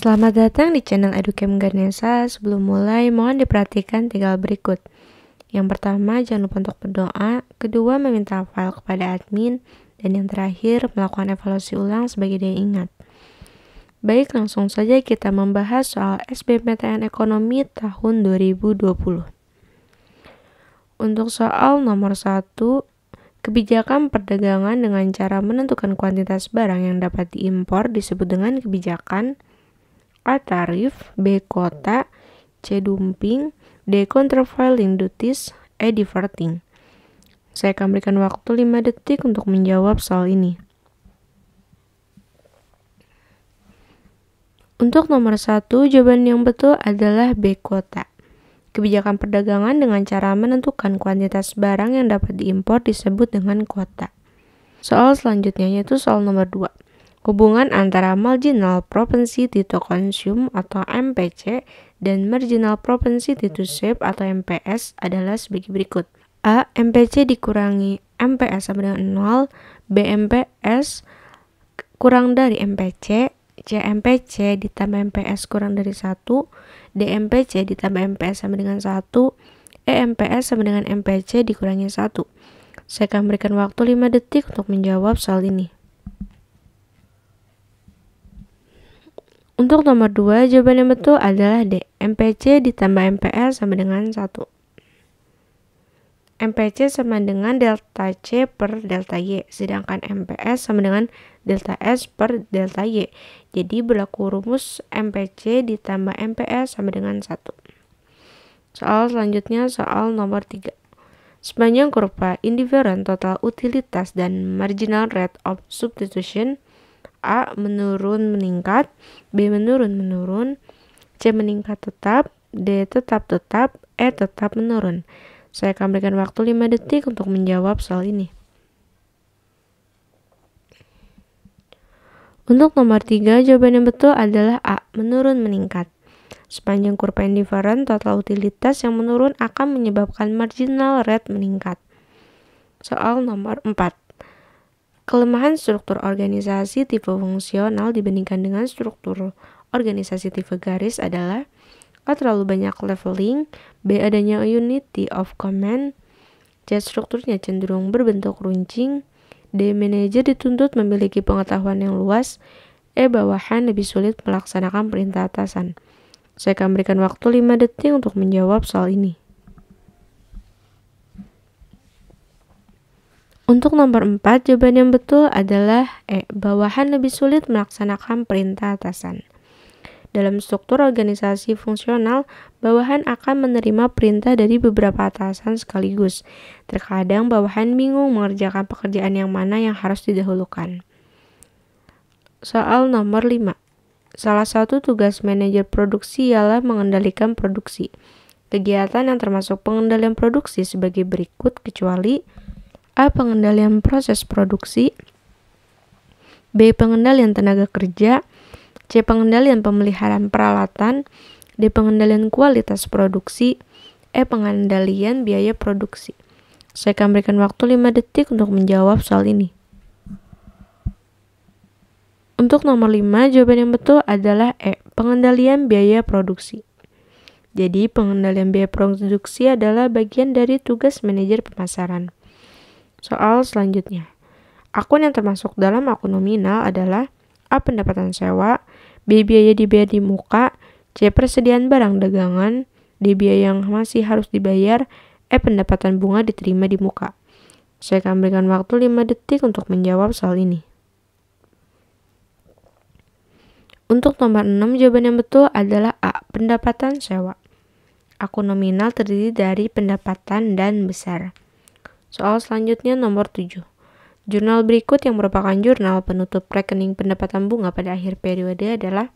Selamat datang di channel Educam Ganesha. Sebelum mulai, mohon diperhatikan tinggal berikut. Yang pertama, jangan lupa untuk berdoa. Kedua, meminta file kepada admin. Dan yang terakhir, melakukan evaluasi ulang sebagai daya ingat. Baik, langsung saja kita membahas soal SBMPTN Ekonomi tahun 2020. Untuk soal nomor 1, kebijakan perdagangan dengan cara menentukan kuantitas barang yang dapat diimpor disebut dengan kebijakan A. Tarif, B. Kuota, C. Dumping, D. Countervailing duties, E. Diverting. Saya akan berikan waktu 5 detik untuk menjawab soal ini. Untuk nomor 1, jawaban yang betul adalah B. Kuota. Kebijakan perdagangan dengan cara menentukan kuantitas barang yang dapat diimpor disebut dengan kuota. Soal selanjutnya yaitu soal nomor 2. Hubungan antara marginal propensity to consume atau MPC dan marginal propensity to save atau MPS adalah sebagai berikut. A. MPC dikurangi MPS sama dengan 0, B. MPS kurang dari MPC, C. MPC ditambah MPS kurang dari 1, D. MPC ditambah MPS sama dengan 1, E. MPS sama dengan MPC dikurangi 1. Saya akan berikan waktu 5 detik untuk menjawab soal ini. Untuk nomor 2, jawaban yang betul adalah D. MPC ditambah MPS sama dengan 1. MPC sama dengan delta C per delta Y, sedangkan MPS sama dengan delta S per delta Y. Jadi berlaku rumus MPC ditambah MPS sama dengan 1. Soal selanjutnya soal nomor 3. Sepanjang kurva indifferent total utilitas dan marginal rate of substitution, A. menurun meningkat, B. menurun menurun, C. meningkat tetap, D. tetap tetap, E. tetap menurun. Saya akan berikan waktu 5 detik untuk menjawab soal ini. Untuk nomor 3, jawaban yang betul adalah A. menurun meningkat. Sepanjang kurva indifferent total utilitas yang menurun akan menyebabkan marginal rate meningkat. Soal nomor 4. Kelemahan struktur organisasi tipe fungsional dibandingkan dengan struktur organisasi tipe garis adalah A. terlalu banyak leveling, B. adanya unity of command, C. strukturnya cenderung berbentuk runcing, D. manajer dituntut memiliki pengetahuan yang luas, E. bawahan lebih sulit melaksanakan perintah atasan. Saya akan berikan waktu 5 detik untuk menjawab soal ini. Untuk nomor 4, jawaban yang betul adalah E. bawahan lebih sulit melaksanakan perintah atasan. Dalam struktur organisasi fungsional, bawahan akan menerima perintah dari beberapa atasan sekaligus. Terkadang bawahan bingung mengerjakan pekerjaan yang mana yang harus didahulukan. Soal nomor 5. Salah satu tugas manajer produksi ialah mengendalikan produksi. Kegiatan yang termasuk pengendalian produksi sebagai berikut kecuali A. pengendalian proses produksi, B. pengendalian tenaga kerja, C. pengendalian pemeliharaan peralatan, D. pengendalian kualitas produksi, E. pengendalian biaya produksi. Saya akan berikan waktu 5 detik untuk menjawab soal ini. Untuk nomor 5, jawaban yang betul adalah E. pengendalian biaya produksi. Jadi, pengendalian biaya produksi adalah bagian dari tugas manajer pemasaran. Soal selanjutnya. Akun yang termasuk dalam akun nominal adalah A. pendapatan sewa, B. biaya dibayar di muka, C. persediaan barang dagangan, D. biaya yang masih harus dibayar, E. pendapatan bunga diterima di muka. Saya akan berikan waktu 5 detik untuk menjawab soal ini. Untuk nomor 6, jawaban yang betul adalah A. pendapatan sewa. Akun nominal terdiri dari pendapatan dan besar. Soal selanjutnya nomor 7. Jurnal berikut yang merupakan jurnal penutup rekening pendapatan bunga pada akhir periode adalah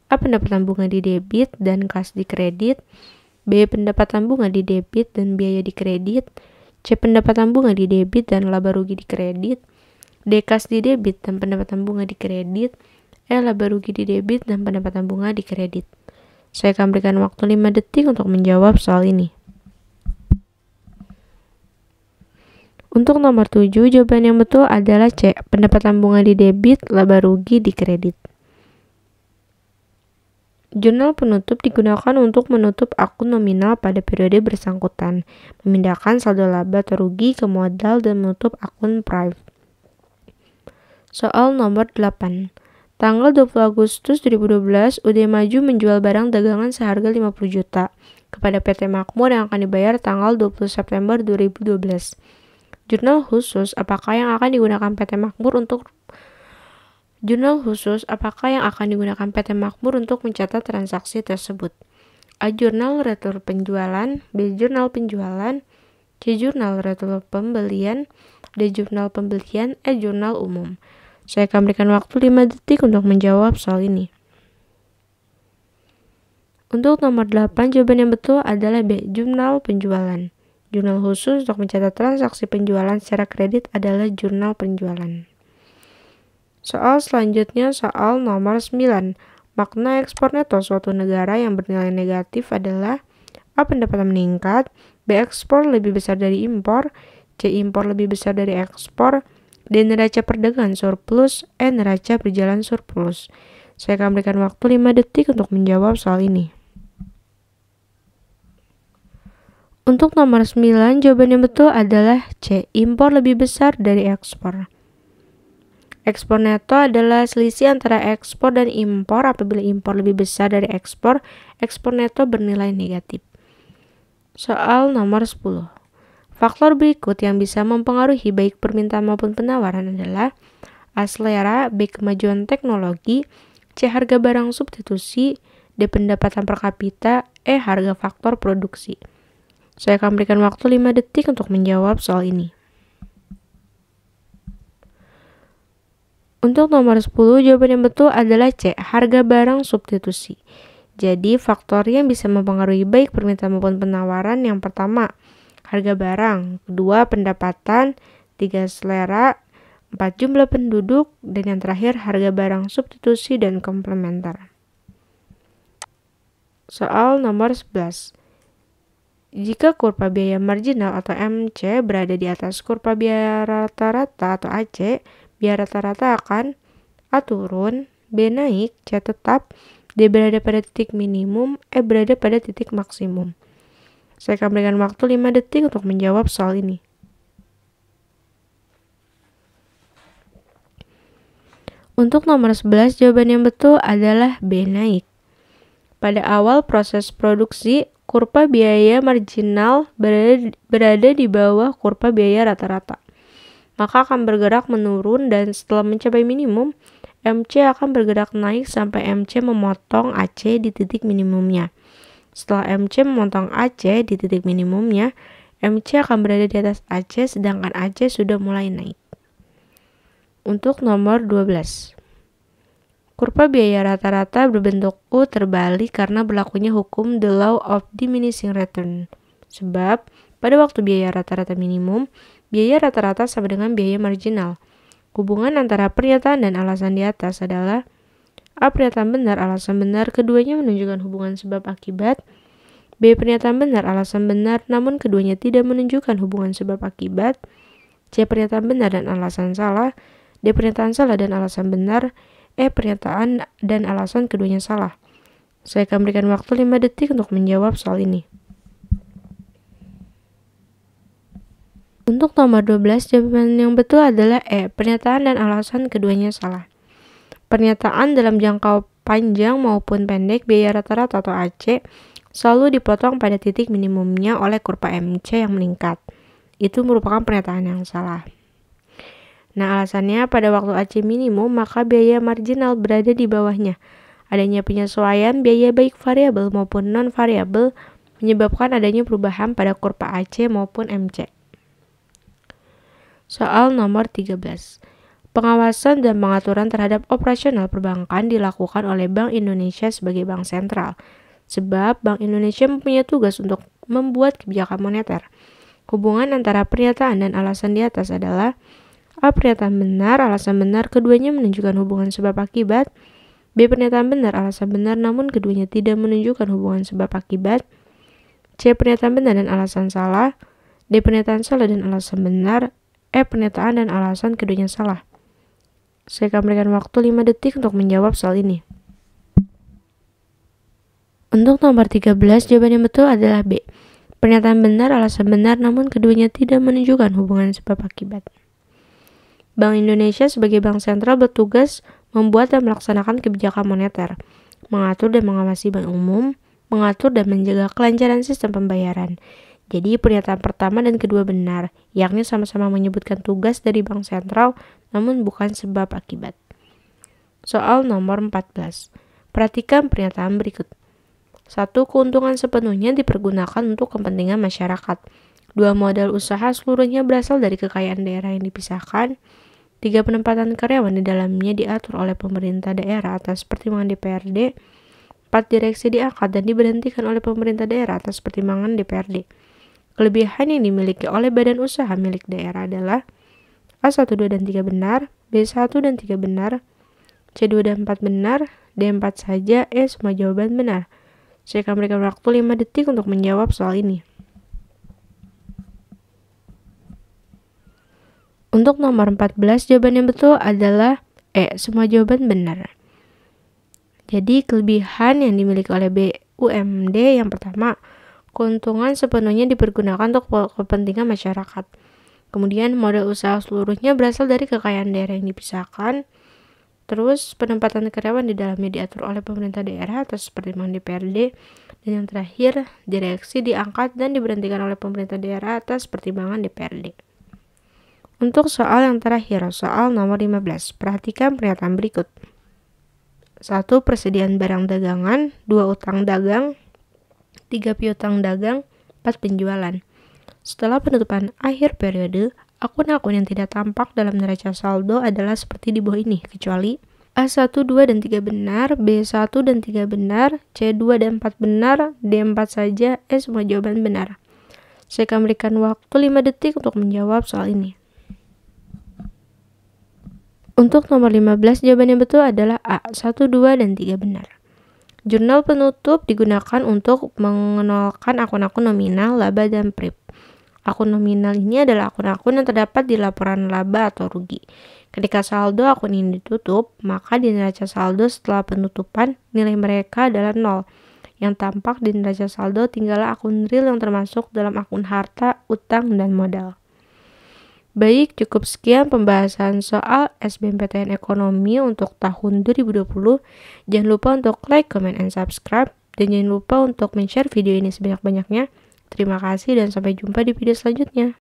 A. pendapatan bunga di debit dan kas di kredit, B. pendapatan bunga di debit dan biaya di kredit, C. pendapatan bunga di debit dan laba rugi di kredit, D. kas di debit dan pendapatan bunga di kredit, E. laba rugi di debit dan pendapatan bunga di kredit. Saya akan berikan waktu 5 detik untuk menjawab soal ini. Untuk nomor 7, jawaban yang betul adalah C. pendapatan bunga di debit, laba rugi di kredit. Jurnal penutup digunakan untuk menutup akun nominal pada periode bersangkutan, memindahkan saldo laba atau rugi ke modal dan menutup akun prive. Soal nomor 8. Tanggal 20 Agustus 2012, UD Maju menjual barang dagangan seharga 50 juta kepada PT Makmur yang akan dibayar tanggal 20 September 2012. Jurnal khusus apakah yang akan digunakan PT Makmur untuk mencatat transaksi tersebut? A. Jurnal retur penjualan, B. Jurnal penjualan, C. Jurnal retur pembelian, D. Jurnal pembelian, E. Jurnal umum. Saya akan berikan waktu 5 detik untuk menjawab soal ini. Untuk nomor 8, jawaban yang betul adalah B. Jurnal penjualan. Jurnal khusus untuk mencatat transaksi penjualan secara kredit adalah jurnal penjualan. Soal selanjutnya, soal nomor 9. Makna ekspor neto suatu negara yang bernilai negatif adalah A. Pendapatan meningkat, B. Ekspor lebih besar dari impor, C. Impor lebih besar dari ekspor, D. Neraca perdagangan surplus, E. Neraca berjalan surplus. Saya akan berikan waktu 5 detik untuk menjawab soal ini. Untuk nomor 9, jawaban yang betul adalah C. Impor lebih besar dari ekspor. Ekspor neto adalah selisih antara ekspor dan impor. Apabila impor lebih besar dari ekspor neto bernilai negatif. Soal nomor 10. Faktor berikut yang bisa mempengaruhi baik permintaan maupun penawaran adalah A. Selera, B. Kemajuan teknologi, C. Harga barang substitusi, D. Pendapatan per kapita, E. Harga faktor produksi. Saya akan berikan waktu 5 detik untuk menjawab soal ini. Untuk nomor 10, jawaban yang betul adalah C. Harga barang substitusi. Jadi, faktor yang bisa mempengaruhi baik permintaan maupun penawaran yang pertama, harga barang, kedua, pendapatan, 3, selera, 4, jumlah penduduk, dan yang terakhir, harga barang substitusi dan komplementer. Soal nomor 11. Jika kurva biaya marginal atau MC berada di atas kurva biaya rata-rata atau AC, biaya rata-rata akan A. turun, B. naik, C. tetap, D. berada pada titik minimum, E. berada pada titik maksimum. Saya akan berikan waktu 5 detik untuk menjawab soal ini. Untuk nomor 11, jawaban yang betul adalah B. naik. Pada awal proses produksi, kurva biaya marginal berada di bawah kurva biaya rata-rata. Maka akan bergerak menurun dan setelah mencapai minimum, MC akan bergerak naik sampai MC memotong AC di titik minimumnya. Setelah MC memotong AC di titik minimumnya, MC akan berada di atas AC sedangkan AC sudah mulai naik. Untuk nomor 12. Kurva biaya rata-rata berbentuk U terbalik karena berlakunya hukum the law of diminishing return. Sebab, pada waktu biaya rata-rata minimum, biaya rata-rata sama dengan biaya marginal. Hubungan antara pernyataan dan alasan di atas adalah A. Pernyataan benar, alasan benar, keduanya menunjukkan hubungan sebab akibat. B. Pernyataan benar, alasan benar, namun keduanya tidak menunjukkan hubungan sebab akibat. C. Pernyataan benar dan alasan salah. D. Pernyataan salah dan alasan benar. E. Pernyataan dan alasan keduanya salah. Saya akan berikan waktu 5 detik untuk menjawab soal ini. Untuk nomor 12, jawaban yang betul adalah E. Pernyataan dan alasan keduanya salah. Pernyataan dalam jangka panjang maupun pendek biaya rata-rata atau AC selalu dipotong pada titik minimumnya oleh kurva MC yang meningkat. Itu merupakan pernyataan yang salah. Nah, alasannya pada waktu AC minimum maka biaya marginal berada di bawahnya. Adanya penyesuaian biaya baik variabel maupun non-variabel menyebabkan adanya perubahan pada kurva AC maupun MC. Soal nomor 13. Pengawasan dan pengaturan terhadap operasional perbankan dilakukan oleh Bank Indonesia sebagai bank sentral. Sebab Bank Indonesia mempunyai tugas untuk membuat kebijakan moneter. Hubungan antara pernyataan dan alasan di atas adalah A. Pernyataan benar, alasan benar, keduanya menunjukkan hubungan sebab akibat. B. Pernyataan benar, alasan benar, namun keduanya tidak menunjukkan hubungan sebab akibat. C. Pernyataan benar dan alasan salah. D. Pernyataan salah dan alasan benar. E. Pernyataan dan alasan keduanya salah. Saya akan berikan waktu 5 detik untuk menjawab soal ini. Untuk nomor 13, jawaban yang betul adalah B. Pernyataan benar alasan benar, namun keduanya tidak menunjukkan hubungan sebab akibat. Bank Indonesia sebagai bank sentral bertugas membuat dan melaksanakan kebijakan moneter, mengatur dan mengawasi bank umum, mengatur dan menjaga kelancaran sistem pembayaran. Jadi pernyataan pertama dan kedua benar, yakni sama-sama menyebutkan tugas dari bank sentral, namun bukan sebab akibat. Soal nomor 14. Perhatikan pernyataan berikut. 1. Keuntungan sepenuhnya dipergunakan untuk kepentingan masyarakat. 2. Modal usaha seluruhnya berasal dari kekayaan daerah yang dipisahkan. 3. Penempatan karyawan di dalamnya diatur oleh pemerintah daerah atas pertimbangan DPRD. 4. Direksi diangkat dan diberhentikan oleh pemerintah daerah atas pertimbangan DPRD. Kelebihan yang dimiliki oleh badan usaha milik daerah adalah A1, 2, dan 3 benar, B1 dan 3 benar, C2 dan 4 benar, D4 saja, E semua jawaban benar. Saya akan berikan waktu 5 detik untuk menjawab soal ini. Untuk nomor 14, jawaban yang betul adalah E, semua jawaban benar. Jadi kelebihan yang dimiliki oleh BUMD yang pertama, keuntungan sepenuhnya dipergunakan untuk kepentingan masyarakat. Kemudian modal usaha seluruhnya berasal dari kekayaan daerah yang dipisahkan. Terus penempatan karyawan di dalamnya diatur oleh pemerintah daerah atas pertimbangan DPRD. Dan yang terakhir, direksi diangkat dan diberhentikan oleh pemerintah daerah atas pertimbangan DPRD. Untuk soal yang terakhir, soal nomor 15, perhatikan pernyataan berikut. 1. Persediaan barang dagangan, 2. Utang dagang, 3. Piutang dagang, 4. Penjualan. Setelah penutupan akhir periode, akun-akun yang tidak tampak dalam neraca saldo adalah seperti di bawah ini, kecuali A1, 2, dan 3 benar, B1 dan 3 benar, C2 dan 4 benar, D4 saja, E semua jawaban benar. Saya akan berikan waktu 5 detik untuk menjawab soal ini. Untuk nomor 15, jawaban yang betul adalah A, 1, 2, dan 3 benar. Jurnal penutup digunakan untuk mengenalkan akun-akun nominal, laba, dan PRIP. Akun nominal ini adalah akun-akun yang terdapat di laporan laba atau rugi. Ketika saldo akun ini ditutup, maka di neraca saldo setelah penutupan, nilai mereka adalah 0. Yang tampak di neraca saldo tinggallah akun real yang termasuk dalam akun harta, utang, dan modal. Baik, cukup sekian pembahasan soal SBMPTN Ekonomi untuk tahun 2020. Jangan lupa untuk like, comment, and subscribe. Dan jangan lupa untuk men-share video ini sebanyak-banyaknya. Terima kasih dan sampai jumpa di video selanjutnya.